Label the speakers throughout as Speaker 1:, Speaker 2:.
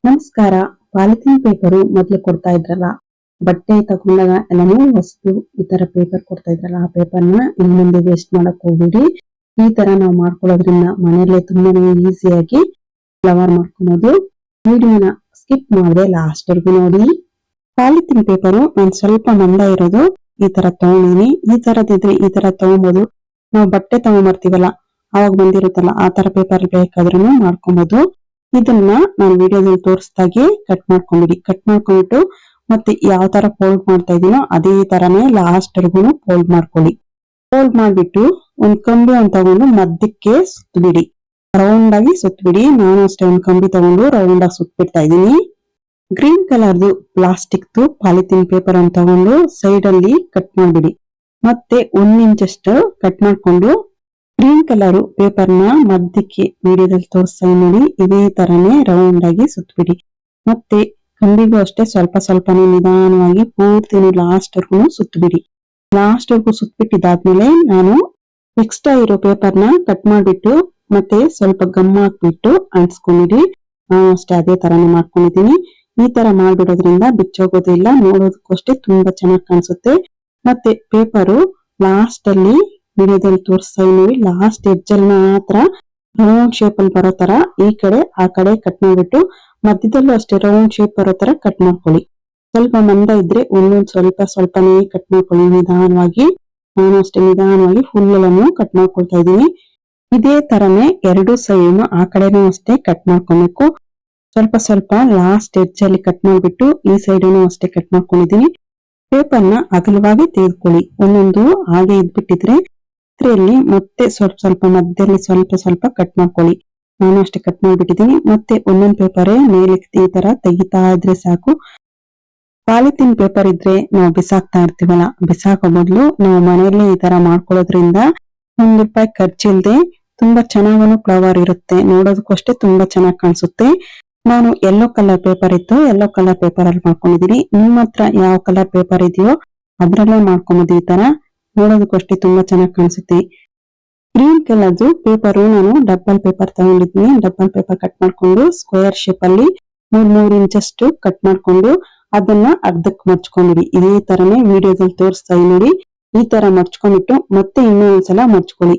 Speaker 1: ನಮಸ್ಕಾರ. Polythene paper ಮೊದ್ಲು ಕೊಡ್ತಾ ಇದ್ರಲ್ಲ, ಬಟ್ಟೆ ತಗೊಂಡಾಗ ಎಲ್ಲಾನು ವಸ್ತು ಈ ತರ ಪೇಪರ್ ಕೊಡ್ತಾ ಇದ್ರಲ್ಲ, ಆ ಪೇಪರ್ನ ಇನ್ ಮುಂದೆ ವೇಸ್ಟ್ ಮಾಡಕ್ ಹೋಗ್ಬೇಡಿ. ಈ ತರ ನಾವು ಮಾಡ್ಕೊಳ್ಳೋದ್ರಿಂದ ಮನೆಯಲ್ಲೇ ತುಂಬಾನೇ ಈಸಿಯಾಗಿ ಫ್ಲವರ್ ಮಾಡ್ಕೊಬಹುದು. ವಿಡಿಯೋನ ಸ್ಕಿಪ್ ಮಾಡದೆ ಲಾಸ್ಟ್ ವರ್ಗು ನೋಡಿ. ಪಾಲಿಥಿನ್ ಪೇಪರು ನಾನು ಸ್ವಲ್ಪ ಮಂದ ಇರೋದು ಈ ತರ ತಗೊಂಡಿನಿ. ಈ ತರದಿದ್ರೆ ಈ ತರ ತಗೊಬಹುದು. ನಾವು ಬಟ್ಟೆ ತಗೊಂಡ್ಬರ್ತೀವಲ್ಲ, ಅವಾಗ ಬಂದಿರುತ್ತಲ್ಲ ಆ ತರ ಪೇಪರ್ ಬೇಕಾದ್ರೂ ಮಾಡ್ಕೊಬಹುದು. ಇದನ್ನ ನಾನು ವಿಡಿಯೋದಲ್ಲಿ ತೋರಿಸ್ದಾಗೆ ಕಟ್ ಮಾಡ್ಕೊಂಡ್ಬಿಡಿ. ಕಟ್ ಮಾಡ್ಕೊಂಡ್ಬಿಟ್ಟು ಮತ್ತೆ ಯಾವ ತರ ಫೋಲ್ಡ್ ಮಾಡ್ತಾ ಇದೀನೋ ಅದೇ ತರನೇ ಲಾಸ್ಟ್ ವರ್ಗುನು ಫೋಲ್ಡ್ ಮಾಡ್ಕೊಳ್ಳಿ. ಫೋಲ್ಡ್ ಮಾಡ್ಬಿಟ್ಟು ಒಂದ್ ಕಂಬಿ ಅಂತ ತಗೊಂಡು ಮಧ್ಯಕ್ಕೆ ಸುತ್ತಬಿಡಿ, ರೌಂಡ್ ಆಗಿ ಸುತ್ತಬಿಡಿ. ನಾನು ಅಷ್ಟೇ ಒಂದ್ ಕಂಬಿ ತಗೊಂಡು ರೌಂಡ್ ಆಗಿ ಸುತ್ತಬಿಡ್ತಾ ಇದೀನಿ. ಗ್ರೀನ್ ಕಲರ್ದು ಪ್ಲಾಸ್ಟಿಕ್ ಪಾಲಿಥಿನ್ ಪೇಪರ್ ಅಂತ ತಗೊಂಡು ಸೈಡ್ ಅಲ್ಲಿ ಕಟ್ ಮಾಡ್ಬಿಡಿ. ಮತ್ತೆ 1 ಇಂಚ್ ಅಷ್ಟು ಕಟ್ ಮಾಡ್ಕೊಂಡು ಗ್ರೀನ್ ಕಲರ್ ಪೇಪರ್ ನ ಮಧ್ಯಕ್ಕೆ ವಿಡಿಯೋದಲ್ಲಿ ತೋರಿಸ್ತಾ ನೋಡಿ ಇದೇ ತರನೇ ರೌಂಡ್ ಆಗಿ ಸುತ್ತಬಿಡಿ. ಮತ್ತೆ ಕಂಬಿಗೂ ಅಷ್ಟೇ ಸ್ವಲ್ಪ ಸ್ವಲ್ಪನೇ ನಿಧಾನವಾಗಿ ಪೂರ್ತಿ ಲಾಸ್ಟ್ ವರ್ಗು ಸುತ್ತಬಿಡಿ. ಲಾಸ್ಟ್ ವರ್ಗು ಸುತ್ತಬಿಟ್ಟಿದಾದ್ಮೇಲೆ ನಾನು ಎಕ್ಸ್ಟ್ರಾ ಇರೋ ಪೇಪರ್ ನ ಕಟ್ ಮಾಡ್ಬಿಟ್ಟು ಮತ್ತೆ ಸ್ವಲ್ಪ ಗಮ್ ಹಾಕ್ಬಿಟ್ಟು ಅಂಟಿಸ್ಕೊಂಡಿರಿ. ನಾನು ಅಷ್ಟೇ ಅದೇ ತರಾನೇ ಮಾಡ್ಕೊಂಡಿದೀನಿ. ಈ ತರ ಮಾಡ್ಬಿಡೋದ್ರಿಂದ ಬಿಚ್ಚೋಗೋದಿಲ್ಲ, ನೋಡೋದಕ್ಕೂ ಅಷ್ಟೇ ತುಂಬಾ ಚೆನ್ನಾಗಿ ಕಾಣಿಸುತ್ತೆ. ಮತ್ತೆ ಪೇಪರು ಲಾಸ್ಟ್ ಅಲ್ಲಿ ವಿಡಿಯೋದಲ್ಲಿ ತೋರಿಸ್ತಾ ಇದೀವಿ, ಲಾಸ್ಟ್ ಎಡ್ಜ್ ಅಲ್ಲಿ ಮಾತ್ರ ರೌಂಡ್ ಶೇಪ್ ಅಲ್ಲಿ ಬರೋ ತರ ಈ ಕಡೆ ಆ ಕಡೆ ಕಟ್ ಮಾಡ್ಬಿಟ್ಟು ಮಧ್ಯದಲ್ಲೂ ಅಷ್ಟೇ ರೌಂಡ್ ಶೇಪ್ ಬರೋ ತರ ಕಟ್ ಮಾಡ್ಕೊಳ್ಳಿ. ಸ್ವಲ್ಪ ಮಂದ ಇದ್ರೆ ಒಂದೊಂದ್ ಸ್ವಲ್ಪ ಸ್ವಲ್ಪನೇ ಕಟ್ ಮಾಡ್ಕೊಳ್ಳಿ ನಿಧಾನವಾಗಿ. ನಾನು ಅಷ್ಟೇ ನಿಧಾನವಾಗಿ ಫುಲ್ ಎಲ್ಲಾನು ಕಟ್ ಮಾಡ್ಕೊಳ್ತಾ ಇದೀನಿ. ಇದೇ ತರನೇ ಎರಡು ಸೈಡ್ ಆ ಕಡೆನೂ ಅಷ್ಟೇ ಕಟ್ ಮಾಡ್ಕೊಬೇಕು. ಸ್ವಲ್ಪ ಸ್ವಲ್ಪ ಲಾಸ್ಟ್ ಎಡ್ಜ್ ಅಲ್ಲಿ ಕಟ್ ಮಾಡ್ಬಿಟ್ಟು ಈ ಸೈಡ್ ಅಷ್ಟೇ ಕಟ್ ಮಾಡ್ಕೊಂಡಿದೀನಿ. ಪೇಪರ್ ನ ಅಗಲವಾಗಿ ತೆಗೆದುಕೊಳ್ಳಿ. ಒಂದೊಂದು ಹಾಗೆ ಇದ್ಬಿಟ್ಟಿದ್ರೆ ಇದ್ರಲ್ಲಿ ಮತ್ತೆ ಸ್ವಲ್ಪ ಸ್ವಲ್ಪ ಮಧ್ಯದಲ್ಲಿ ಸ್ವಲ್ಪ ಸ್ವಲ್ಪ ಕಟ್ ಮಾಡ್ಕೊಳ್ಳಿ. ನಾನು ಅಷ್ಟೇ ಕಟ್ ಮಾಡ್ಬಿಟ್ಟಿದೀನಿ. ಮತ್ತೆ ಒಂದೊಂದ್ ಪೇಪರೇ ಮೇಲೆ ಈ ತರ ತೆಗಿತಾ ಇದ್ರೆ ಸಾಕು. ಪಾಲಿಥಿನ್ ಪೇಪರ್ ಇದ್ರೆ ನಾವು ಬಿಸಾಕ್ತಾ ಇರ್ತೀವಲ್ಲ, ಬಿಸಾಕೋ ಬದಲು ನಾವು ಮನೆಯಲ್ಲೇ ಈ ತರ ಮಾಡ್ಕೊಳ್ಳೋದ್ರಿಂದ ₹1 ಖರ್ಚಿಲ್ದೆ ತುಂಬಾ ಚೆನ್ನಾಗೂ ಫ್ಲವರ್ ಇರುತ್ತೆ. ನೋಡೋದಕ್ಕೂ ಅಷ್ಟೇ ತುಂಬಾ ಚೆನ್ನಾಗಿ ಕಾಣಿಸುತ್ತೆ. ನಾನು ಯೆಲ್ಲೋ ಕಲರ್ ಪೇಪರ್ ಇತ್ತು, ಯೆಲ್ಲೋ ಕಲರ್ ಪೇಪರ್ ಅಲ್ಲಿ ಮಾಡ್ಕೊಂಡಿದೀನಿ. ನಿಮ್ಮ ಹತ್ರ ಯಾವ ಕಲರ್ ಪೇಪರ್ ಇದೆಯೋ ಅದ್ರಲ್ಲೇ ಮಾಡ್ಕೊಬಹುದು. ಈ ತರ ನೋಡೋದಕ್ಕೂ ಅಷ್ಟೇ ತುಂಬಾ ಚೆನ್ನಾಗಿ ಕಾಣಿಸುತ್ತೆ. ಗ್ರೀನ್ ಕಲರ್ದು ಪೇಪರ್ ನಾನು ಡಬಲ್ ಪೇಪರ್ ತಗೊಂಡಿದ್ದೀನಿ. ಡಬಲ್ ಪೇಪರ್ ಕಟ್ ಮಾಡ್ಕೊಂಡು ಸ್ಕ್ವೇರ್ ಶೇಪ್ ಅಲ್ಲಿ 3 ಇಂಚ್ ಅಷ್ಟು ಕಟ್ ಮಾಡ್ಕೊಂಡು ಅದನ್ನ ಅರ್ಧಕ್ಕೆ ಮಡ್ಚ್ಕೊಂಡಿಡಿ. ಇದೇ ತರನೇ ವಿಡಿಯೋದಲ್ಲಿ ತೋರಿಸ್ತಾ ನೋಡಿ ಈ ತರ ಮಡ್ಚ್ಕೊಂಡ್ಬಿಟ್ಟು ಮತ್ತೆ ಇನ್ನೊಂದ್ಸಲ ಮಡ್ಚ್ಕೊಳ್ಳಿ.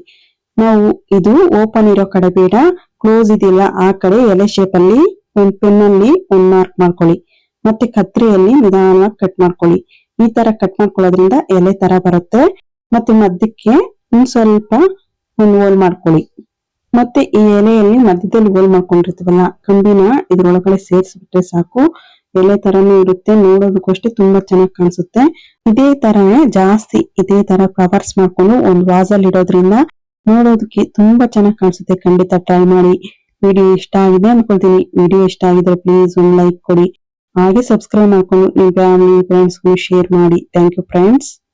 Speaker 1: ನಾವು ಇದು ಓಪನ್ ಇರೋ ಕಡೆ ಬೇಡ, ಕ್ಲೋಸ್ ಇದೆಯಲ್ಲ ಆ ಕಡೆ ಎಲೆ ಶೇಪ್ ಅಲ್ಲಿ ಒಂದ್ ಪೆನ್ ಅಲ್ಲಿ ಒಂದ್ ಮಾರ್ಕ್ ಮಾಡ್ಕೊಳ್ಳಿ. ಮತ್ತೆ ಕತ್ರಿಯಲ್ಲಿ ನಿಧಾನವಾಗಿ ಕಟ್ ಮಾಡ್ಕೊಳ್ಳಿ. ಈ ತರ ಕಟ್ ಮಾಡ್ಕೊಳ್ಳೋದ್ರಿಂದ ಎಲೆ ತರ ಬರುತ್ತೆ. ಮತ್ತೆ ಮಧ್ಯಕ್ಕೆ ಒಂದ್ ಸ್ವಲ್ಪ ಒಂದ್ ಹೋಲ್ ಮಾಡ್ಕೊಳ್ಳಿ. ಮತ್ತೆ ಈ ಎಲೆಯಲ್ಲಿ ಮಧ್ಯದಲ್ಲಿ ಹೋಲ್ ಮಾಡ್ಕೊಂಡಿರ್ತೀವಲ್ಲ ಕಂಬಿನ ಇದ್ರೊಳಗಡೆ ಸೇರ್ಸ್ಬಿಟ್ರೆ ಸಾಕು. ಎಲೆ ತರಾನು ಇರುತ್ತೆ, ನೋಡೋದಕ್ಕೂ ಅಷ್ಟೇ ತುಂಬಾ ಚೆನ್ನಾಗಿ ಕಾಣಿಸುತ್ತೆ. ಇದೇ ತರನೇ ಜಾಸ್ತಿ ಇದೇ ತರ ಫ್ಲವರ್ಸ್ ಮಾಡ್ಕೊಂಡು ಒಂದ್ ವಾಸ್ ಅಲ್ಲಿ ಇಡೋದ್ರಿಂದ ನೋಡೋದಕ್ಕೆ ತುಂಬಾ ಚೆನ್ನಾಗಿ ಕಾಣಿಸುತ್ತೆ. ಖಂಡಿತ ಟ್ರೈ ಮಾಡಿ. ವಿಡಿಯೋ ಇಷ್ಟ ಆಗಿದೆ ಅನ್ಕೊಳ್ತೀನಿ. ವಿಡಿಯೋ ಇಷ್ಟ ಆಗಿದ್ರೆ ಪ್ಲೀಸ್ ಒಂದ್ ಲೈಕ್ ಕೊಡಿ. ಹಾಗೆ ಸಬ್ಸ್ಕ್ರೈಬ್ ಮಾಡ್ಕೊಂಡು ನಿಮ್ ಫ್ಯಾಮಿಲಿ ಫ್ರೆಂಡ್ಸ್ ಶೇರ್ ಮಾಡಿ. Thank you friends.